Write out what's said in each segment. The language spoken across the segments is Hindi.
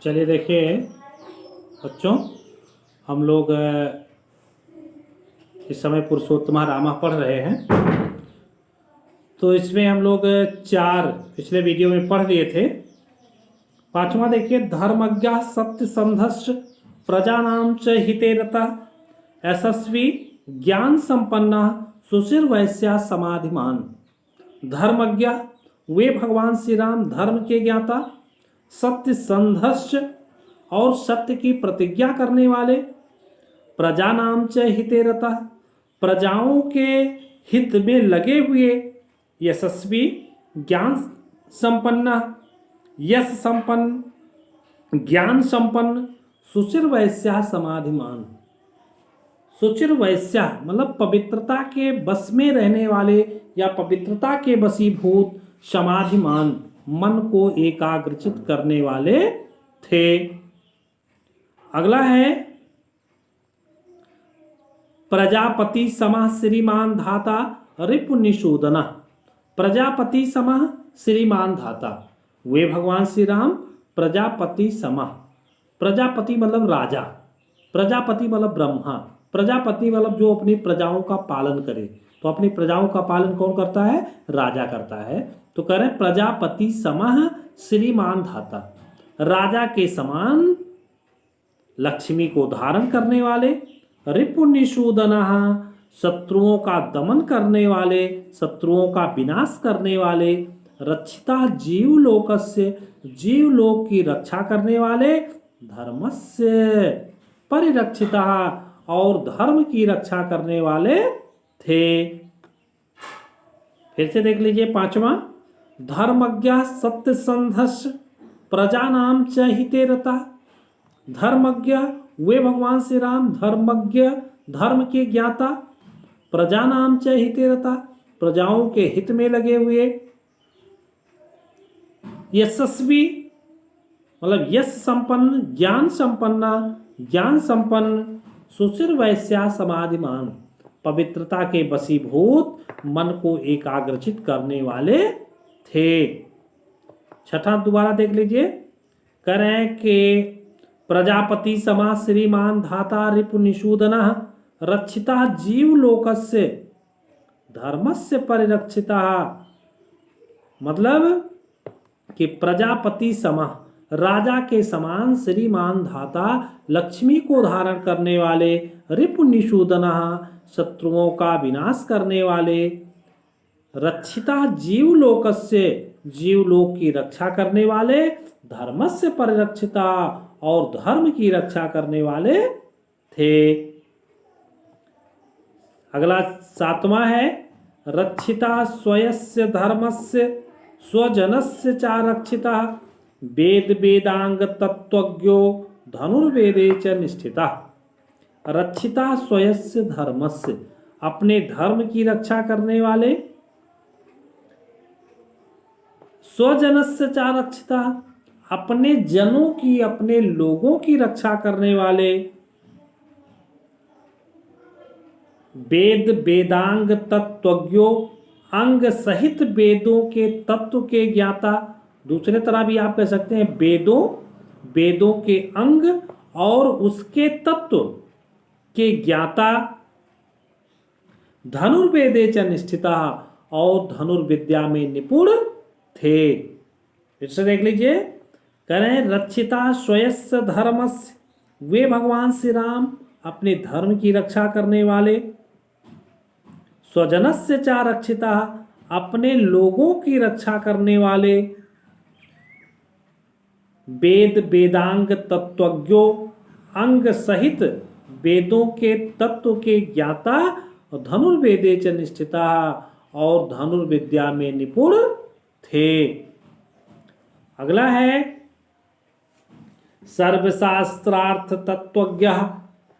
चलिए देखिए बच्चों, हम लोग इस समय पुरुषोत्तम रामा पढ़ रहे हैं। तो इसमें हम लोग चार पिछले वीडियो में पढ़ लिए थे। पांचवा देखिए, धर्मज्ञ सत्य संधस्य प्रजानाम च हिते रता यशस्वी ज्ञान संपन्ना सुशिर वैश्या समाधिमान। धर्मज्ञ वे भगवान श्री राम धर्म के ज्ञाता, सत्य संधस्य और सत्य की प्रतिज्ञा करने वाले, प्रजा नाम च हिते रता प्रजाओं के हित में लगे हुए, यशस्वी ज्ञान संपन्न यश संपन्न ज्ञान संपन्न, सुचिर वैश्या समाधिमान। सुचिर वैश्या मतलब पवित्रता के बस में रहने वाले या पवित्रता के बसीभूत, समाधिमान मन को एकाग्रचित करने वाले थे। अगला है, प्रजापति समः श्रीमान धाता रिपुनिषूदन। प्रजापति समः श्रीमान धाता, वे भगवान श्री राम प्रजापति समः। प्रजापति मतलब राजा, प्रजापति मतलब ब्रह्मा, प्रजापति मतलब जो अपनी प्रजाओं का पालन करे। तो अपनी प्रजाओं का पालन कौन करता है? राजा करता है। तो कह रहे प्रजापति समः श्रीमान धाता, राजा के समान लक्ष्मी को धारण करने वाले, रिपुनिषूदनः शत्रुओं का दमन करने वाले, शत्रुओं का विनाश करने वाले, रक्षिता जीवलोकस्य जीवलोक की रक्षा करने वाले, धर्मस्य परिरक्षिता और धर्म की रक्षा करने वाले थे। फिर से देख लीजिए पांचवा, धर्मज्ञ सत्य संधस्य प्रजानाम च हिते रता। धर्मज्ञ वे भगवान श्री राम धर्मज्ञ धर्म के ज्ञाता, प्रजा नाम च हिते रता प्रजाओं के हित में लगे हुए, यशस्वी मतलब यश संपन्न ज्ञान संपन्न, सुशिर वैश्या समाधिमान पवित्रता के बसीभूत मन को एकाग्रचित करने वाले थे। छठा दोबारा देख लीजिए, करें कि प्रजापति समा श्रीमान धाता रिपुनिषूदनः रक्षिता जीवलोकस्य धर्मस्य परिरक्षिता। मतलब कि प्रजापति समा राजा के समान श्रीमान धाता लक्ष्मी को धारण करने वाले, रिपुनिषूदनः शत्रुओं का विनाश करने वाले, रक्षिता जीवलोकस्य जीवलोक की रक्षा करने वाले, धर्मस्य परिरक्षिता और धर्म की रक्षा करने वाले थे। अगला सातवां है, रक्षिता स्वयस्य धर्मस्य स्वजनस्य च रक्षिता वेद वेदांग तत्वज्ञो धनुर्वेदे च निष्ठिता। रक्षिता स्वयस्य धर्मस्य अपने धर्म की रक्षा करने वाले, स्वजनस्य च रक्षिता अपने जनों की अपने लोगों की रक्षा करने वाले, वेद वेदांग तत्वज्ञो अंग सहित वेदों के तत्व के ज्ञाता। दूसरे तरह भी आप कह सकते हैं वेदों के अंग और उसके तत्व के ज्ञाता, धनुर्वेदे च निष्ठिता और धनुर्विद्या में निपुण थे। फिर से देख लीजिए, करें रक्षिता स्वयस्य धर्मस्य वे भगवान श्री राम अपने धर्म की रक्षा करने वाले, स्वजनस्य च रक्षिता अपने लोगों की रक्षा करने वाले, वेद वेदांग तत्वज्ञो अंग सहित वेदों के तत्व के ज्ञाता, धनुर्वेदे च निष्ठिता और धनुर्विद्या में निपुण थे। अगला है, सर्वशास्त्रार्थ तत्वज्ञ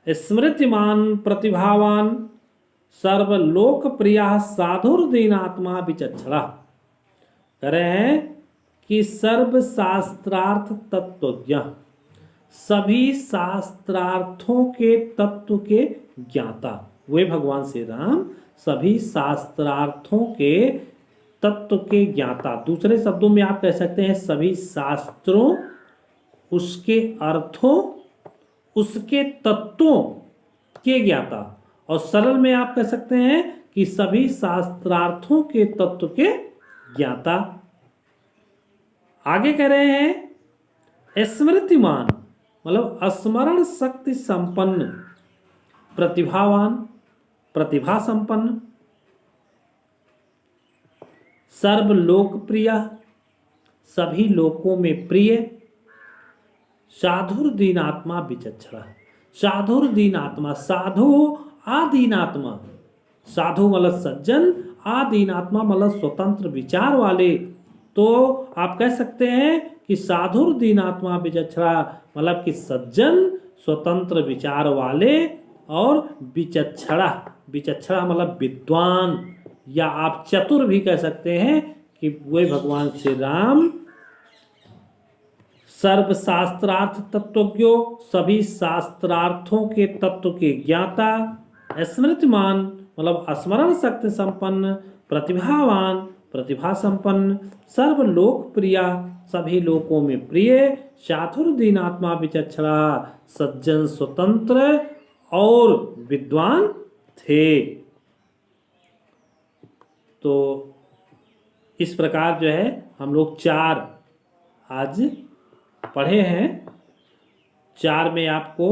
स्मृतिमान प्रतिभावान सर्वलोकप्रिय साधुर्दीनात्मा विचक्षणा। कह रहे हैं कि सर्वशास्त्रार्थ तत्वज्ञ सभी शास्त्रार्थों के तत्व के ज्ञाता, वे भगवान श्री राम सभी शास्त्रार्थों के तत्व के ज्ञाता। दूसरे शब्दों में आप कह सकते हैं सभी शास्त्रों उसके अर्थों, उसके तत्वों के ज्ञाता। और सरल में आप कह सकते हैं कि सभी शास्त्रार्थों के तत्व के ज्ञाता। आगे कह रहे हैं स्मृतिमान, मतलब स्मरण शक्ति संपन्न, प्रतिभावान, प्रतिभा संपन्न, सर्वलोकप्रिय, सभी लोकों में प्रिय, साधुर्दीनात्मा विचक्षणा। साधुर्दीनात्मा, साधु आदीनात्मा, साधु मतलब सज्जन, आदीनात्मा मतलब स्वतंत्र विचार वाले। तो आप कह सकते हैं कि साधुर्दीनात्मा विचक्षणा मतलब कि सज्जन, स्वतंत्र विचार वाले और विचक्षणा। विचक्षणा मतलब विद्वान, या आप चतुर भी कह सकते हैं कि वे भगवान श्री राम सर्वशास्त्रार्थ तत्वज्ञो, सभी शास्त्रार्थों के तत्व के ज्ञाता, स्मृतिमान मतलब स्मरण शक्ति संपन्न, प्रतिभावान, प्रतिभा संपन्न, सर्वलोकप्रिय, सभी लोकों में प्रिय, चातुर्दीनात्मा विचक्षणा, सज्जन, स्वतंत्र और विद्वान थे। तो इस प्रकार जो है हम लोग 4 आज पढ़े हैं। 4 में आपको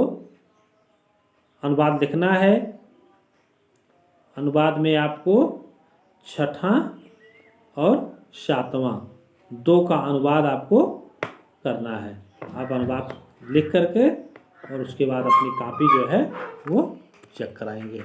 अनुवाद लिखना है। अनुवाद में आपको 6ठा और 7वां 2 का अनुवाद आपको करना है। आप अनुवाद लिख करके और उसके बाद अपनी कॉपी जो है वो चेक कराएंगे।